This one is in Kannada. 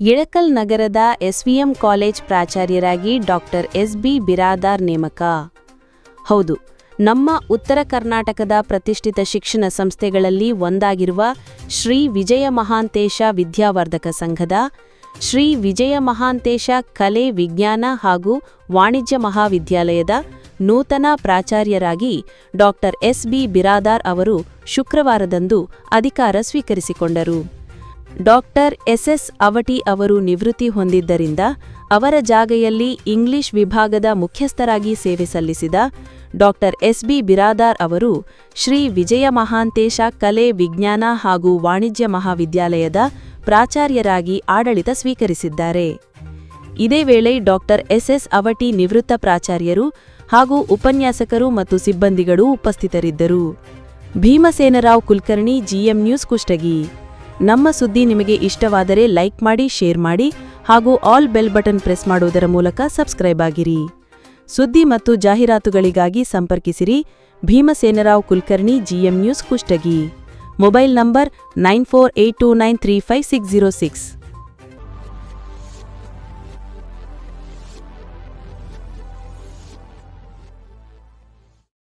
ಇಳಕಲ್ ನಗರದ ಎಸ್ವಿಎಂ ಕಾಲೇಜ್ ಪ್ರಾಚಾರ್ಯರಾಗಿ ಡಾಕ್ಟರ್ ಎಸ್.ಬಿ. ಬಿರಾದಾರ್ ನೇಮಕ. ಹೌದು, ನಮ್ಮ ಉತ್ತರ ಕರ್ನಾಟಕದ ಪ್ರತಿಷ್ಠಿತ ಶಿಕ್ಷಣ ಸಂಸ್ಥೆಗಳಲ್ಲಿ ಒಂದಾಗಿರುವ ಶ್ರೀ ವಿಜಯ ಮಹಾಂತೇಶ ವಿದ್ಯಾವರ್ಧಕ ಸಂಘದ ಶ್ರೀ ವಿಜಯ ಮಹಾಂತೇಶ ಕಲೆ ವಿಜ್ಞಾನ ಹಾಗೂ ವಾಣಿಜ್ಯ ಮಹಾವಿದ್ಯಾಲಯದ ನೂತನ ಪ್ರಾಚಾರ್ಯರಾಗಿ ಡಾಕ್ಟರ್ ಎಸ್.ಬಿ. ಬಿರಾದಾರ್ ಅವರು ಶುಕ್ರವಾರದಂದು ಅಧಿಕಾರ ಸ್ವೀಕರಿಸಿಕೊಂಡರು. Doctor SS. ಅವಟಿ ಅವರು ನಿವೃತ್ತಿ ಹೊಂದಿದ್ದರಿಂದ ಅವರ ಜಾಗೆಯಲ್ಲಿ ಇಂಗ್ಲಿಷ್ ವಿಭಾಗದ ಮುಖ್ಯಸ್ಥರಾಗಿ ಸೇವೆ ಸಲ್ಲಿಸಿದ ಡಾಕ್ಟರ್ ಎಸ್.ಬಿ. ಬಿರಾದಾರ್ ಅವರು ಶ್ರೀ ವಿಜಯ ಮಹಾಂತೇಶ ಕಲೆ ವಿಜ್ಞಾನ ಹಾಗೂ ವಾಣಿಜ್ಯ ಮಹಾವಿದ್ಯಾಲಯದ ಪ್ರಾಚಾರ್ಯರಾಗಿ ಆಡಳಿತ ಸ್ವೀಕರಿಸಿದ್ದಾರೆ. ಇದೇ ವೇಳೆ ಡಾಕ್ಟರ್ ಎಸ್.ಎಸ್. ಅವಟಿ ನಿವೃತ್ತ ಪ್ರಾಚಾರ್ಯರು ಹಾಗೂ ಉಪನ್ಯಾಸಕರು ಮತ್ತು ಸಿಬ್ಬಂದಿಗಳು ಉಪಸ್ಥಿತರಿದ್ದರು. Bhimsenrao Kulkarni, GM news, Kushtagi. ನಮ್ಮ ಸುದ್ದಿ ನಿಮಗೆ ಇಷ್ಟವಾದರೆ ಲೈಕ್ ಮಾಡಿ, ಶೇರ್ ಮಾಡಿ ಹಾಗೂ ಆಲ್ ಬೆಲ್ ಬಟನ್ ಪ್ರೆಸ್ ಮಾಡುವುದರ ಮೂಲಕ ಸಬ್ಸ್ಕ್ರೈಬ್ ಆಗಿರಿ. ಸುದ್ದಿ ಮತ್ತು ಜಾಹೀರಾತುಗಳಿಗಾಗಿ ಸಂಪರ್ಕಿಸಿರಿ Bhimsenrao Kulkarni, GM news, Kushtagi. Mobile number 9482935606.